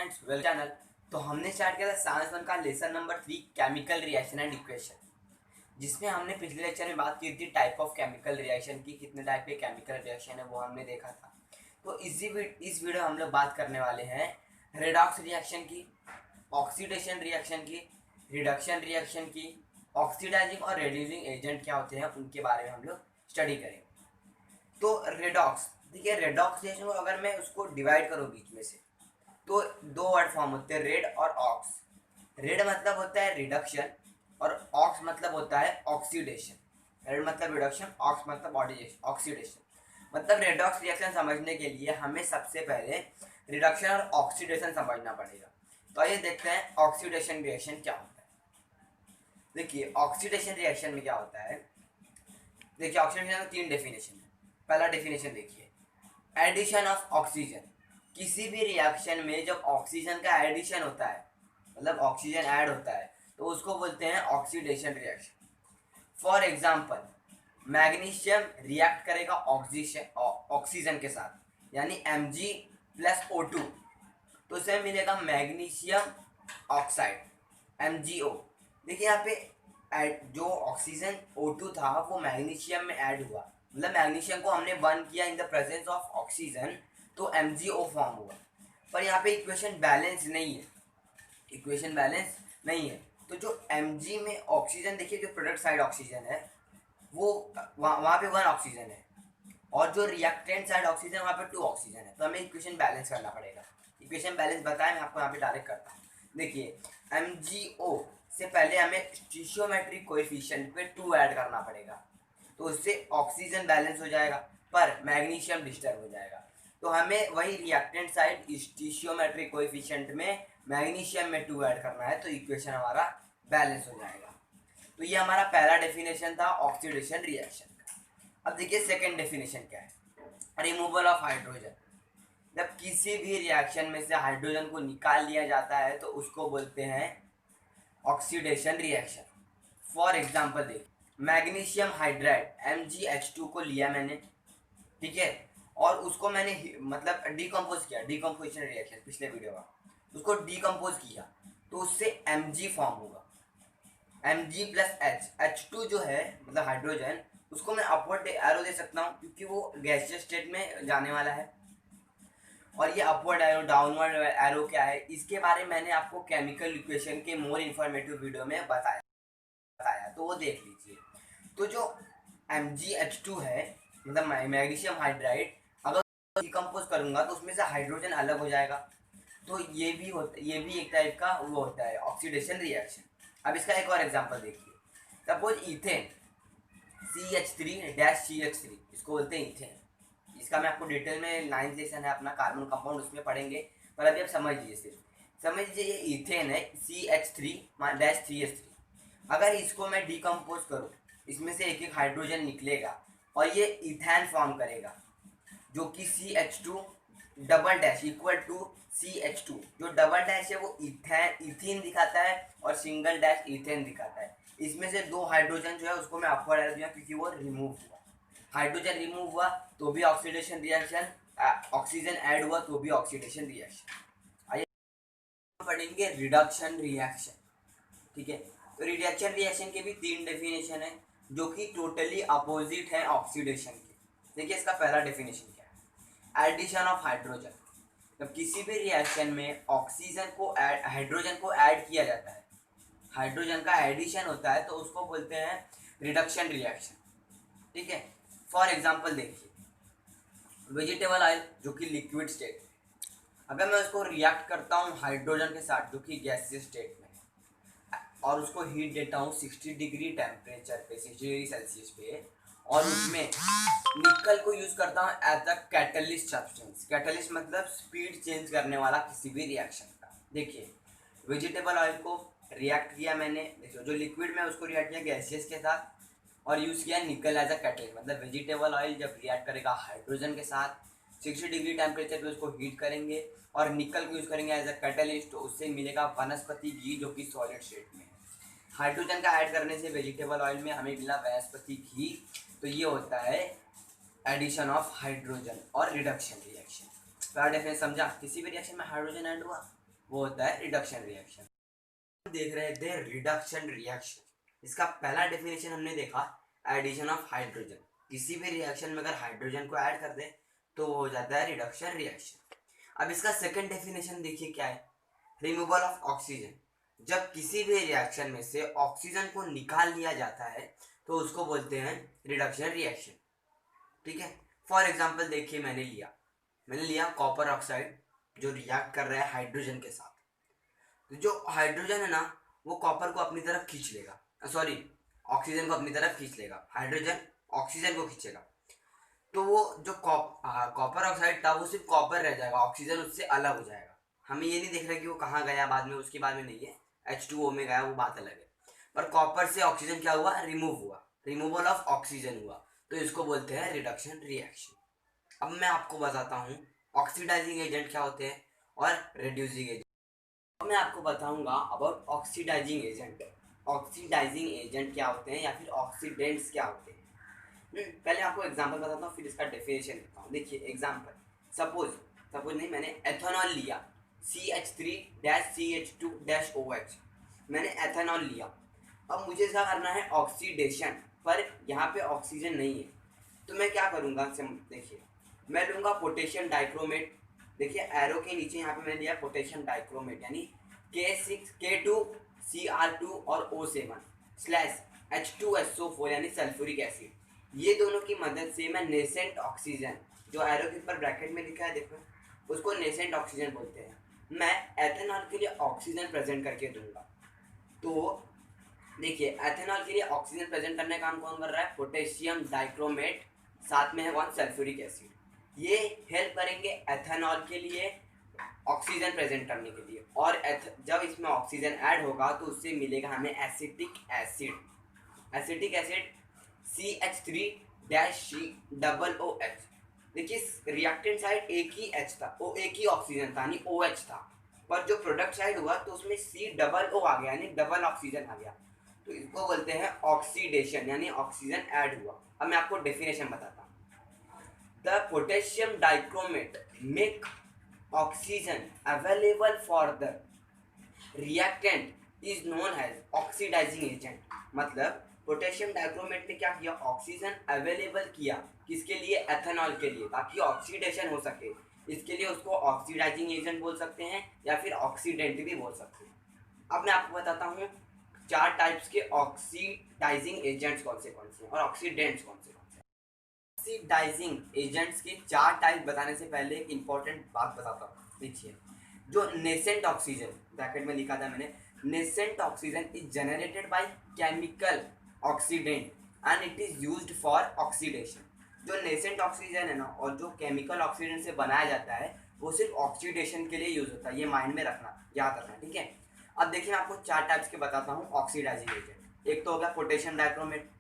Friends, welcome channel. तो हमने start किया था साइंस 1 का lesson number 3 chemical reaction and equation, जिसमें हमने पिछले लेक्चर में बात की थी टाइप ऑफ केमिकल रिएक्शन की। कितने टाइप के केमिकल रिएक्शन है वो हमने देखा था। तो इस वीडियो हम लोग बात करने वाले हैं रेडॉक्स रिएक्शन की, ऑक्सीडेशन रिएक्शन की, रिडक्शन रिएक्शन की, ऑक्सीडाइजिंग और रेड्यूसिंग एजेंट क्या होते हैं उनके बारे में हम लोग स्टडी करेंगे। तो रेडॉक्स, देखिए रेडॉक्स रिएक्शन को अगर मैं उसको डिवाइड करूँ बीच में से, तो दो वर्ड फॉर्म होते हैं, रेड और ऑक्स। रेड मतलब होता है रिडक्शन और ऑक्स मतलब होता है ऑक्सीडेशन। रेड मतलब रिडक्शन, ऑक्स मतलब ऑक्सीडेशन। मतलब रेडॉक्स रिएक्शन समझने के लिए हमें सबसे पहले रिडक्शन और ऑक्सीडेशन समझना पड़ेगा। तो आइए देखते हैं ऑक्सीडेशन रिएक्शन क्या होता है। देखिए ऑक्सीडेशन रिएक्शन में क्या होता है, देखिए ऑक्सीडेशन का तीन डेफिनेशन है। पहला डेफिनेशन देखिए, एडिशन ऑफ ऑक्सीजन। किसी भी रिएक्शन में जब ऑक्सीजन का एडिशन होता है, मतलब ऑक्सीजन ऐड होता है, तो उसको बोलते हैं oxidation reaction. For example, magnesium react करेगा ऑक्सीजन के साथ, यानी Mg+O2, तो उसे मिलेगा मैग्नीशियम ऑक्साइड, MgO। देखिए यहाँ पे जो ऑक्सीजन O2 था वो मैग्नीशियम में ऐड हुआ, मतलब मैग्नीशियम को हमने बर्न किया in the presence of oxygen, तो MgO फॉर्म हुआ। पर यहाँ पे इक्वेशन बैलेंस नहीं है, इक्वेशन बैलेंस नहीं है। तो जो Mg में ऑक्सीजन, देखिए जो प्रोडक्ट साइड ऑक्सीजन है वो वहाँ पे 1 ऑक्सीजन है, और जो रिएक्टेंट साइड ऑक्सीजन वहाँ पे 2 ऑक्सीजन है। तो हमें इक्वेशन बैलेंस करना पड़ेगा। इक्वेशन बैलेंस बताएं, मैं आपको यहाँ पे डायरेक्ट करता हूँ। देखिए MgO से पहले हमें स्टीशियोमेट्रिक कोएफिशिएंट पे 2 ऐड करना पड़ेगा, तो उससे ऑक्सीजन बैलेंस हो जाएगा पर मैग्नीशियम डिस्टर्ब हो जाएगा। तो हमें वही रिएक्टेंट साइड स्टीशियोमेट्रिक कोएफिशिएंट में मैग्नीशियम में 2 ऐड करना है, तो इक्वेशन हमारा बैलेंस हो जाएगा। तो ये हमारा पहला डेफिनेशन था ऑक्सीडेशन रिएक्शन का। अब देखिए सेकेंड डेफिनेशन क्या है, रिमूवल ऑफ हाइड्रोजन। जब किसी भी रिएक्शन में से हाइड्रोजन को निकाल लिया जाता है तो उसको बोलते हैं ऑक्सीडेशन रिएक्शन। फॉर एग्जांपल देखिए, मैग्नीशियम हाइड्राइड MgH2 को लिया मैंने, ठीक है, और उसको मैंने मतलब डिकम्पोज किया, डिकम्पोजिशन रिएक्शन पिछले वीडियो में, उसको डिकम्पोज किया तो उससे Mg फॉर्म होगा। Mg+H, H2 जो है मतलब हाइड्रोजन, उसको मैं अपवर्ड एरो दे सकता हूँ क्योंकि वो गैसियस स्टेट में जाने वाला है। और ये अपवर्ड एरो डाउनवर्ड एरो क्या है, इसके बारे में मैंने आपको केमिकल इक्वेशन के मोर इन्फॉर्मेटिव वीडियो में बताया, तो वो देख लीजिए। तो जो MgH2 है मतलब मैग्नीशियम हाइड्राइड, अगर डिकम्पोज करूंगा तो उसमें से हाइड्रोजन अलग हो जाएगा, तो ये भी एक टाइप का वो होता है ऑक्सीडेशन रिएक्शन। अब इसका एक और एग्जांपल देखिए, सपोज इथेन CH3-CH3, इसको बोलते हैं इथेन। इसका मैं आपको डिटेल में 9th लेसन है अपना कार्बन कंपाउंड, उसमें पढ़ेंगे, पर अभी आप समझ लीजिए। सिर्फ समझ लीजिए ये इथेन है CH3-CH3। अगर इसको मैं डिकम्पोज करूँ, इसमें से एक एक हाइड्रोजन निकलेगा और ये इथेन फॉर्म करेगा, जो कि CH2 इक्वल टू CH2। जो डबल डैश है वो इथीन दिखाता है और सिंगल डैश इथेन दिखाता है। इसमें से 2 हाइड्रोजन जो है उसको मैं अपवर्ड एरो दिया क्योंकि वो रिमूव हुआ। हाइड्रोजन रिमूव हुआ तो भी ऑक्सीडेशन रिएक्शन, ऑक्सीजन ऐड हुआ तो भी ऑक्सीडेशन रिएक्शन। आइए पढ़ेंगे रिडक्शन रिएक्शन, ठीक है। तो रिडक्शन रिएक्शन के भी 3 डेफिनेशन है जो कि टोटली अपोजिट है ऑक्सीडेशन के। देखिए इसका पहला डेफिनेशन क्या है, एडिशन ऑफ हाइड्रोजन। जब किसी भी रिएक्शन में ऑक्सीजन को हाइड्रोजन को ऐड किया जाता है, हाइड्रोजन का एडिशन होता है, तो उसको बोलते हैं रिडक्शन रिएक्शन, ठीक है। फॉर एग्जांपल देखिए, वेजिटेबल ऑयल जो कि लिक्विड स्टेट, अगर मैं उसको रिएक्ट करता हूँ हाइड्रोजन के साथ जो कि गैसियस स्टेट में, और उसको हीट देता हूँ 60 डिग्री टेम्परेचर पे, 60 डिग्री सेल्सियस पे, और उसमें निकल को यूज करता हूँ as a catalyst substance. Catalyst मतलब स्पीड चेंज करने वाला किसी भी रिएक्शन का। देखिए वेजिटेबल ऑयल को रिएक्ट किया मैंने, देखिए जो लिक्विड में उसको रिएक्ट किया गैसियस के साथ और यूज किया निकल एज अ कैटलिस्ट। मतलब वेजिटेबल ऑयल जब रिएक्ट करेगा हाइड्रोजन के साथ 60 डिग्री टेम्परेचर पे उसको हीट करेंगे और निकल को यूज करेंगे एज अ कैटलिस्ट, तो उससे मिलेगा वनस्पति घी जो कि सॉलिड स्टेट में है। हाइड्रोजन का ऐड करने से वेजिटेबल ऑयल में हमें मिला वनस्पति घी। तो ये होता है एडिशन ऑफ हाइड्रोजन और रिडक्शन रिएक्शन। पहला डेफिनेशन समझा, किसी भी रिएक्शन में हाइड्रोजन ऐड हुआ वो होता है रिडक्शन रिएक्शन। देख रहे थे रिडक्शन रिएक्शन, इसका पहला डेफिनेशन हमने देखा एडिशन ऑफ हाइड्रोजन। किसी भी रिएक्शन में अगर हाइड्रोजन को ऐड कर दे तो वो हो जाता है रिडक्शन रिएक्शन। अब इसका सेकंड डेफिनेशन देखिए क्या है, रिमूवल ऑफ ऑक्सीजन। जब किसी भी रिएक्शन में से ऑक्सीजन को निकाल लिया जाता है तो उसको बोलते हैं रिडक्शन रिएक्शन। ठीक है, फॉर एग्जाम्पल देखिए मैंने लिया कॉपर ऑक्साइड जो रिएक्ट कर रहा है हाइड्रोजन के साथ। तो जो हाइड्रोजन है ना वो कॉपर को अपनी तरफ खींच लेगा, सॉरी ऑक्सीजन को अपनी तरफ खींच लेगा, हाइड्रोजन ऑक्सीजन को खींचेगा। तो वो जो कॉपर ऑक्साइड था वो सिर्फ कॉपर रह जाएगा, ऑक्सीजन उससे अलग हो जाएगा। हमें ये नहीं देख रहा कि वो कहाँ गया बाद में, उसके बाद में नहीं है, H2O में गया, वो बात अलग है। पर कॉपर से ऑक्सीजन क्या हुआ, रिमूव हुआ, रिमूवल ऑफ ऑक्सीजन हुआ, तो इसको बोलते हैं रिडक्शन रिएक्शन। अब मैं आपको बताता हूँ ऑक्सीडाइजिंग एजेंट क्या होते हैं और रिड्यूसिंग एजेंट। मैं आपको बताऊंगा about oxidising agent. Oxidising agent क्या होते हैं या फिर ऑक्सीडेंट्स क्या होते हैं। पहले आपको एग्जांपल बताता हूँ फिर इसका डेफिनेशन देता हूँ। देखिए एग्जांपल, सपोज नहीं, मैंने एथेनॉल लिया CH3-CH2-OH, मैंने एथेनॉल लिया। अब मुझे क्या करना है ऑक्सीडेशन, पर यहाँ पे ऑक्सीजन नहीं है तो मैं क्या करूँगा, देखिए मैं लूँगा पोटेशियम डाइक्रोमेट। देखिए एरो के नीचे यहाँ पे मैंने लिया पोटेशियम डाइक्रोमेट यानी K2Cr2 और O7 स्लैश H2SO4 यानी सल्फ्यूरिक एसिड। ये दोनों की मदद से मैं नेसेंट ऑक्सीजन, जो एरो के ऊपर ब्रैकेट में लिखा है देखो, उसको नेसेंट ऑक्सीजन बोलते हैं, मैं एथेनॉल के लिए ऑक्सीजन प्रेजेंट करके दूंगा। तो देखिए एथेनॉल के लिए ऑक्सीजन प्रेजेंट करने का काम कौन कर रहा है, पोटेशियम डाइक्रोमेट, साथ में है कौन, सल्फ्यूरिक एसिड। ये हेल्प करेंगे एथेनॉल के लिए ऑक्सीजन प्रेजेंट करने के लिए। और जब इसमें ऑक्सीजन ऐड होगा तो उससे मिलेगा हमें acetic acid. Acetic acid CH3-COOH। देखिए रिएक्टेंट साइड एक ही H था, वो एक ही ऑक्सीजन था यानी OH था, पर जो प्रोडक्ट साइड हुआ तो उसमें COO आ गया यानी डबल ऑक्सीजन आ गया, तो इसको बोलते हैं ऑक्सीडेशन यानी ऑक्सीजन ऐड हुआ। अब मैं आपको डेफिनेशन बताता हूँ। The potassium dichromate make oxygen available for the reactant is known as oxidising agent. मतलब पोटेशियम डाइक्रोमेट ने क्या किया, ऑक्सीजन अवेलेबल किया, किसके लिए, एथेनॉल के लिए, ताकि ऑक्सीडेशन हो सके। इसके लिए उसको ऑक्सीडाइजिंग एजेंट बोल सकते हैं या फिर ऑक्सीडेंट भी बोल सकते हैं। अब मैं आपको बताता हूँ 4 टाइप्स के ऑक्सीडाइजिंग एजेंट्स कौन से हैं और ऑक्सीडेंट्स कौन से हैं। ऑक्सीडाइजिंग एजेंट्स के 4 टाइप बताने से पहले एक इंपॉर्टेंट बात बताता हूँ। देखिए जो नेसेंट ऑक्सीजन, ब्रैकेट में लिखा था मैंने, nascent oxygen is generated by chemical oxidant and it is used for oxidation. जो नेसेंट ऑक्सीजन है ना और जो केमिकल ऑक्सीडेंट से बनाया जाता है वो सिर्फ ऑक्सीडेशन के लिए यूज होता है, ये माइंड में रखना, याद रखना, ठीक है। अब देखिए मैं आपको 4 टाइप्स के बताता हूँ ऑक्सीडाइजिंग एजेंट। एक तो हो गया पोटेशियम डाइक्रोमेट,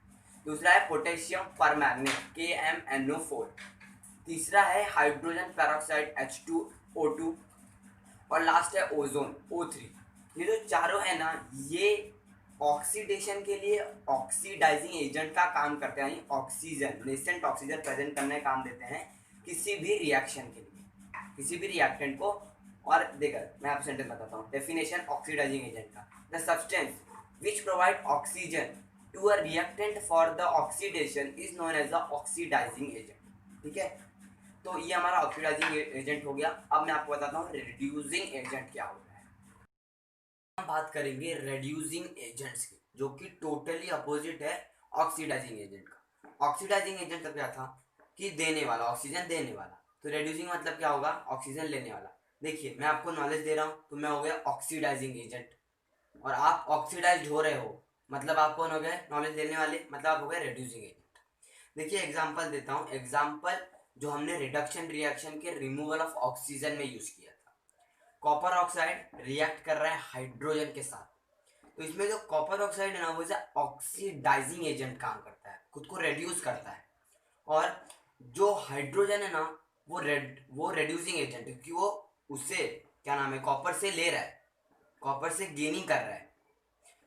दूसरा है पोटेशियम परमैंगनेट KMNO4, तीसरा है हाइड्रोजन पेरोक्साइड H2O2 और लास्ट है ओजोन O3। ये जो चारों है ना ये ऑक्सीडेशन के लिए ऑक्सीडाइजिंग एजेंट का काम करते हैं, यानी ऑक्सीजन, नेसेंट ऑक्सीजन प्रेजेंट करने का काम देते हैं किसी भी रिएक्शन के लिए, किसी भी रिएक्टेंट को। और देखा मैं आपको सेंटेंस बताता हूँ डेफिनेशन ऑक्सीडाइजिंग एजेंट का, the substance which provide oxygen to a reactant for the oxidation is known as the oxidising agent. ठीक है, तो ये हमारा ऑक्सीडाइजिंग एजेंट हो गया। अब मैं आपको बताता हूँ रिड्यूसिंग एजेंट क्या होता है। हम बात करेंगे रिड्यूसिंग एजेंट्स की, जो कि टोटली अपोजिट है ऑक्सीडाइजिंग एजेंट का। ऑक्सीडाइजिंग एजेंट क्या था कि देने वाला, ऑक्सीजन देने वाला, तो रिड्यूसिंग मतलब क्या होगा, ऑक्सीजन लेने वाला। देखिए मैं आपको नॉलेज दे रहा हूँ तो मैं हो गया ऑक्सीडाइजिंग एजेंट, और आप ऑक्सीडाइज हो रहे हो मतलब आप कौन हो गए, नॉलेज देने वाले, मतलब आप हो गए रिड्यूसिंग एजेंट। देखिए एग्जांपल देता हूँ, एग्जांपल जो हमने रिडक्शन रिएक्शन के रिमूवल ऑफ ऑक्सीजन में यूज किया था। कॉपर ऑक्साइड रिएक्ट कर रहा है हाइड्रोजन के साथ, तो इसमें जो कॉपर ऑक्साइड है ना वो ऑक्सीडाइजिंग एजेंट काम करता है, खुद को रेड्यूस करता है। और जो हाइड्रोजन है ना वो रेड्यूसिंग एजेंट है, क्योंकि वो उससे क्या नाम है, कॉपर से ले रहा है, कॉपर से गेनिंग कर रहा है।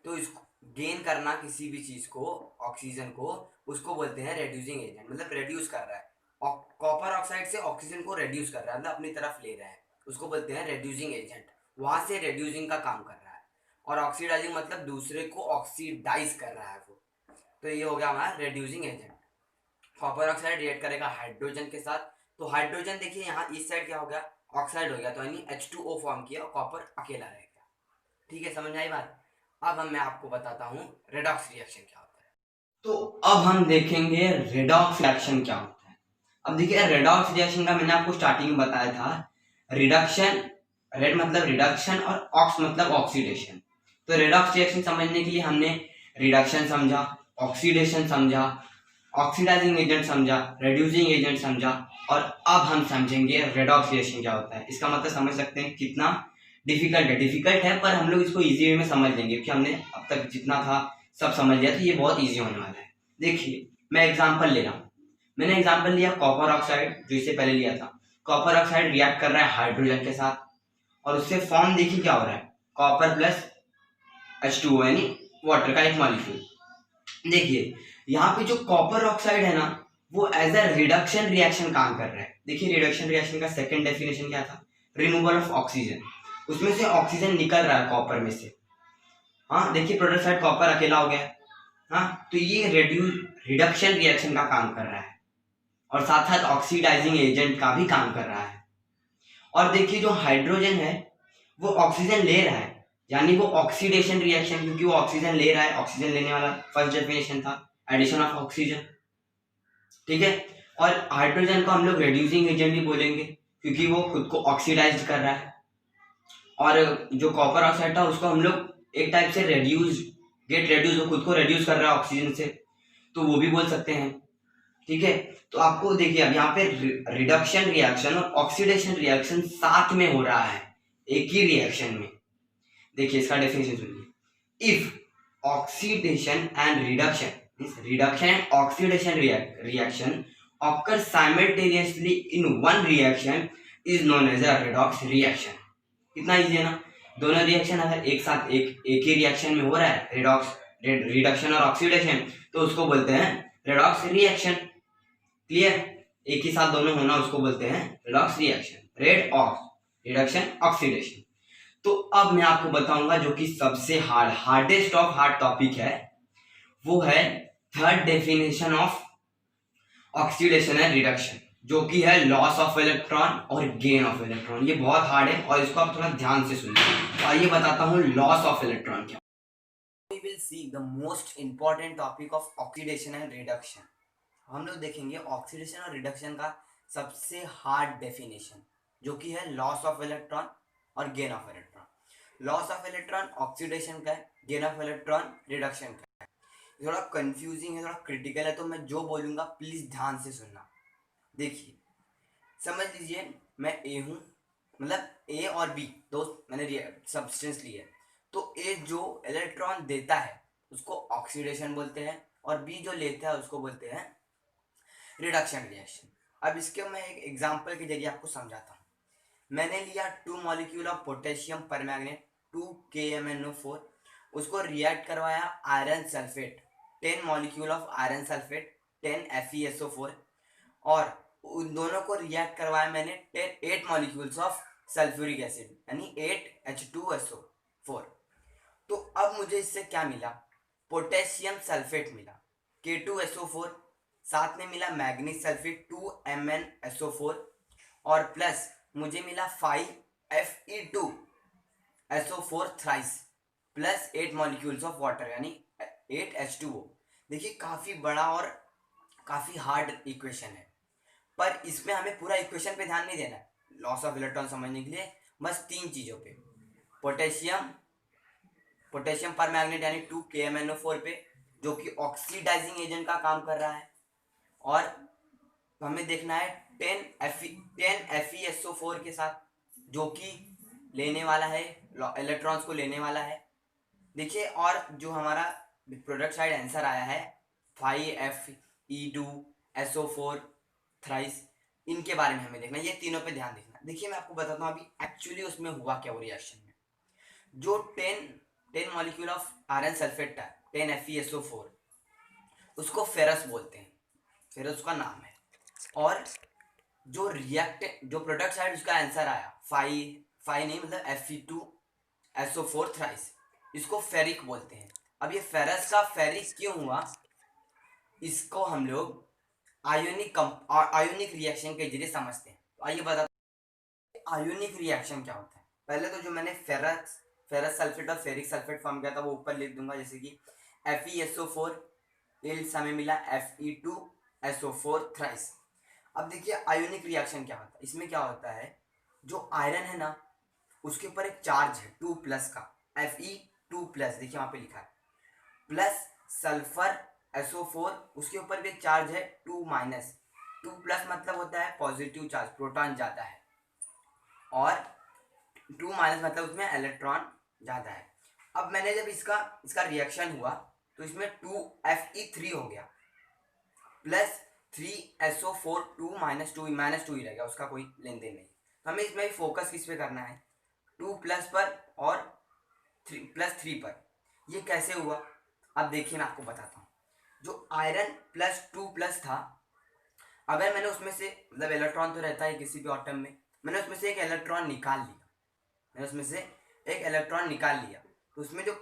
तो इसको गेन करना किसी भी चीज को, ऑक्सीजन को, उसको बोलते हैं रेड्यूसिंग एजेंट, मतलब रेड्यूस कर रहा है। कॉपर ऑक्साइड से ऑक्सीजन को रेड्यूस कर रहा है, मतलब अपनी तरफ ले रहा है, उसको बोलते हैं रेड्यूसिंग एजेंट। वहां से रेड्यूसिंग का काम कर रहा है, और ऑक्सीडाइजिंग मतलब दूसरे को ऑक्सीडाइज कर रहा है वो। तो ये हो गया हमारा reducing agent. Copper oxide react करेगा हाइड्रोजन के साथ, तो हाइड्रोजन देखिए यहाँ इस साइड क्या हो गया, ऑक्साइड हो गया, तो यानी H2O फॉर्म किया और कॉपर अकेला रह गया। ठीक है, समझ में आई बात। अब मैं आपको बताता हूँ रेडॉक्स रिएक्शन क्या होता है। तो अब हम देखेंगे रेडॉक्स रिएक्शन क्या होता है। अब देखिए रेडॉक्स रिएक्शन का मैंने आपको स्टार्टिंग में बताया था, रिडक्शन, रेड मतलब रिडक्शन और ऑक्स मतलब ऑक्सीडेशन। तो रेडॉक्स रिएक्शन समझने के लिए हमने रिडक्शन समझा, ऑक्सीडेशन समझा, ऑक्सीडाइजिंग एजेंट समझा, रेड्यूसिंग एजेंट समझा, और अब हम समझेंगे रेडॉक्स रिएक्शन क्या होता है। इसका मतलब समझ सकते हैं कितना डिफिकल्ट है, पर हम लोग इसको इजी वे में समझ लेंगे क्योंकि हमने अब तक जितना था सब समझ लिया, तो ये बहुत इजी होने वाला है। देखिए मैं एग्जांपल ले रहा हूँ, मैंने एग्जांपल लिया कॉपर ऑक्साइड, जो इससे पहले लिया था। कॉपर ऑक्साइड रिएक्ट कर रहा है हाइड्रोजन के साथ, और उससे फॉर्म देखिए क्या हो रहा है, कॉपर प्लस H2O यानी वाटर का एक मॉलिक्यूल। देखिए यहाँ पे जो कॉपर ऑक्साइड है ना, वो एज अ रिडक्शन रिएक्शन काम कर रहा है। देखिए रिडक्शन रिएक्शन का सेकंड डेफिनेशन क्या था, रिमूवल ऑफ ऑक्सीजन। उसमें से ऑक्सीजन निकल रहा है कॉपर में से। हाँ देखिए प्रोडक्ट साइड कॉपर अकेला हो गया। हाँ तो ये रिडक्शन रिएक्शन का काम कर रहा है, और साथ साथ ऑक्सीडाइजिंग एजेंट का भी काम कर रहा है। और देखिए जो हाइड्रोजन है वो ऑक्सीजन ले रहा है, यानी वो ऑक्सीडेशन रिएक्शन, क्योंकि वो ऑक्सीजन ले रहा है, ऑक्सीजन लेने वाला फर्स्ट डेफिनेशन था, एडिशन ऑफ ऑक्सीजन। ठीक है, और हाइड्रोजन को हम लोग रेड्यूसिंग एजेंट भी बोलेंगे क्योंकि वो खुद को ऑक्सीडाइज कर रहा है। और जो कॉपर ऑक्साइड था उसको हम लोग एक टाइप से रेड्यूस, वो खुद को रेड्यूस कर रहा है ऑक्सीजन से, तो वो भी बोल सकते हैं। ठीक है, तो आपको देखिए अब यहाँ पे रिडक्शन रिएक्शन और ऑक्सीडेशन रिएक्शन साथ में हो रहा है एक ही रिएक्शन में। देखिए इसका डेफिनेशन सुनिए, if oxidation and reduction and oxidation reaction occur simultaneously in one reaction is known as a redox reaction। कितना इजी है ना, दोनों रिएक्शन अगर एक साथ एक ही रिएक्शन में हो रहा है, रिडक्शन और ऑक्सीडेशन, तो उसको बोलते हैं रेडॉक्स रिएक्शन। क्लियर, एक ही साथ दोनों होना उसको बोलते हैं redox reaction, red ox reduction oxidation. तो अब मैं आपको बताऊंगा जो कि सबसे हार्डेस्ट ऑफ हार्ड टॉपिक है, वो है third definition of oxidation and reduction, जो कि है लॉस ऑफ इलेक्ट्रॉन और गेन ऑफ इलेक्ट्रॉन। ये बहुत हार्ड है और इसको आप थोड़ा ध्यान से सुनिए। तो आइए बताता हूँ लॉस ऑफ इलेक्ट्रॉन क्या। We will see the most important topic of oxidation and reduction। हम लोग देखेंगे ऑक्सीडेशन और रिडक्शन का सबसे हार्ड डेफिनेशन, जो कि है लॉस ऑफ इलेक्ट्रॉन और gain of electron. Loss of electron oxidation का है, गेन ऑफ इलेक्ट्रॉन रिडक्शन का है। थोड़ा कंफ्यूजिंग है, थोड़ा क्रिटिकल है, तो मैं जो बोलूँगा प्लीज़ ध्यान से सुनना। देखिए समझ लीजिए मैं ए हूँ, मतलब ए और बी दो मैंने सब्सटेंस ली है, तो ए जो इलेक्ट्रॉन देता है उसको ऑक्सीडेशन बोलते हैं, और बी जो लेता है उसको बोलते हैं रिडक्शन रिएक्शन। अब इसके मैं एक एग्जांपल के जरिए आपको समझाता हूँ। मैंने लिया 2 molecule of potassium permanganate 2KMnO4, उसको रिएक्ट करवाया iron sulphate 10 molecule of iron sulphate 10 FeSO4, और उन दोनों को रिएक्ट करवाया मैंने 8 मॉलिक्यूल्स ऑफ सल्फ्यूरिक एसिड यानी 8H2SO4। तो अब मुझे इससे क्या मिला, पोटेशियम सल्फेट मिला K2SO4, साथ में मिला मैग्नीज सल्फेट 2MnSO4, और प्लस मुझे मिला 5Fe2SO4 thrice plus 8 molecules of water यानी 8H2O। देखिए काफ़ी बड़ा और काफ़ी हार्ड इक्वेशन है, पर इसमें हमें पूरा इक्वेशन पे ध्यान नहीं देना है। लॉस ऑफ इलेक्ट्रॉन समझने के लिए बस 3 चीज़ों पे, पोटेशियम पर मैग्नेट यानी 2KMnO4 पे, जो कि ऑक्सीडाइजिंग एजेंट का काम कर रहा है, और हमें देखना है 10 FeSO4 के साथ, जो कि लेने वाला है इलेक्ट्रॉन्स को लेने वाला है। देखिए और जो हमारा प्रोडक्ट साइड आंसर आया है 5Fe2SO4 थ्राइस, इनके बारे में हमें देखना, ये तीनों पे ध्यान देखना। देखिए मैं आपको बताता हूँ अभी एक्चुअली उसमें हुआ क्या वो रिएक्शन में। जो 10 मॉलिक्यूल ऑफ आयरन सल्फेट था 10 FeSO4, उसको फेरस बोलते हैं, फेरस उसका नाम है। और जो प्रोडक्ट साइड उसका आंसर आया फाई नहीं, मतलब Fe2SO4 थ्राइस, इसको फेरिक बोलते हैं। अब ये फेरस का फेरिक क्यों हुआ, इसको हम लोग आयोनिक रिएक्शन के जरिए समझते हैं। तो आइए बताते हैं आयोनिक रिएक्शन क्या होता है। पहले तो जो मैंने फेरस सल्फेट और फेरिक सल्फेट फॉर्म किया था वो ऊपर लिख दूंगा, जैसे कि FeSO4 इल्स हमें मिला Fe2SO4 थ्राइस। अब देखिए आयोनिक रिएक्शन क्या होता है, इसमें क्या होता है, जो आयरन है ना उसके ऊपर एक चार्ज है 2+ का, Fe2+, देखिए वहां पे लिखा है, प्लस सल्फर SO4 उसके ऊपर भी एक चार्ज है 2-, 2+ मतलब होता है पॉजिटिव चार्ज, प्रोटॉन ज्यादा है, और 2- मतलब उसमें इलेक्ट्रॉन ज्यादा है। अब मैंने जब इसका रिएक्शन हुआ तो इसमें 2Fe3 हो गया प्लस 3SO4, 2 - 2 ही रह गया, उसका कोई लेन देन नहीं। तो हमें इसमें फोकस किस पे करना है, 2+ पर और 3+3 पर। ये कैसे हुआ, अब देखिए मैं आपको बताता हूँ। जो आयरन +2+ था, अगर मैंने उसमें से, मतलब इलेक्ट्रॉन तो रहता है किसी भी एटम में, मैंने उसमें से एक इलेक्ट्रॉन निकाल लिया, तो उसमें जो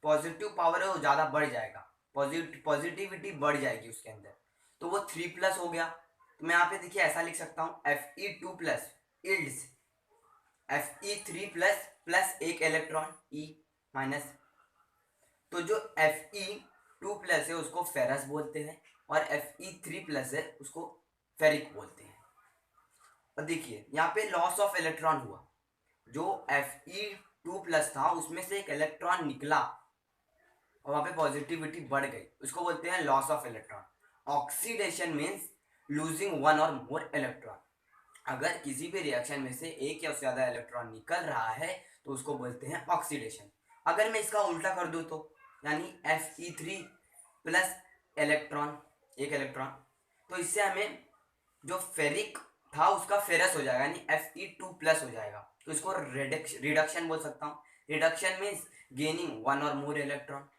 पॉजिटिव पावर है वो ज़्यादा बढ़ जाएगा, पॉजिटिविटी बढ़ जाएगी उसके अंदर, तो वो 3+ हो गया। तो मैं यहाँ पे देखिए ऐसा लिख सकता हूँ, Fe2+ इल्ड्स Fe3+ प्लस एक इलेक्ट्रॉन E-। तो जो Fe2+ है उसको फेरस बोलते हैं, और Fe3+ है उसको फेरिक बोलते हैं। और देखिए यहाँ पे लॉस ऑफ इलेक्ट्रॉन हुआ, जो Fe2+ था उसमें से एक इलेक्ट्रॉन निकला और वहां पे पॉजिटिविटी बढ़ गई, उसको बोलते हैं loss of electron. Oxidation means losing one और मोर इलेक्ट्रॉन। अगर किसी भी रिएक्शन में से एक या उससे ज्यादा इलेक्ट्रॉन निकल रहा है तो उसको बोलते हैं ऑक्सीडेशन। अगर मैं इसका उल्टा कर दूं तो, यानी Fe3+ इलेक्ट्रॉन, एक इलेक्ट्रॉन, तो इससे हमें जो फेरिक था उसका फेरस हो जाएगा, यानी Fe2+ हो जाएगा, तो इसको रिडक्शन बोल सकता हूँ। रिडक्शन मीन्स गेनिंग वन और मोर इलेक्ट्रॉन।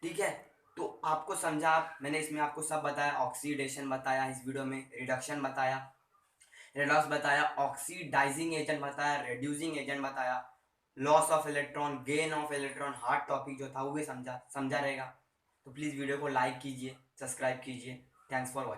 ठीक है, तो आपको समझा, मैंने इसमें आपको सब बताया, ऑक्सीडेशन बताया इस वीडियो में, रिडक्शन बताया, रेडॉक्स बताया, ऑक्सीडाइजिंग एजेंट बताया, रेड्यूसिंग एजेंट बताया, loss of electron, gain of electron, hard topic जो था वो भी समझा रहेगा। तो प्लीज़ वीडियो को लाइक कीजिए, सब्सक्राइब कीजिए। Thanks for watching.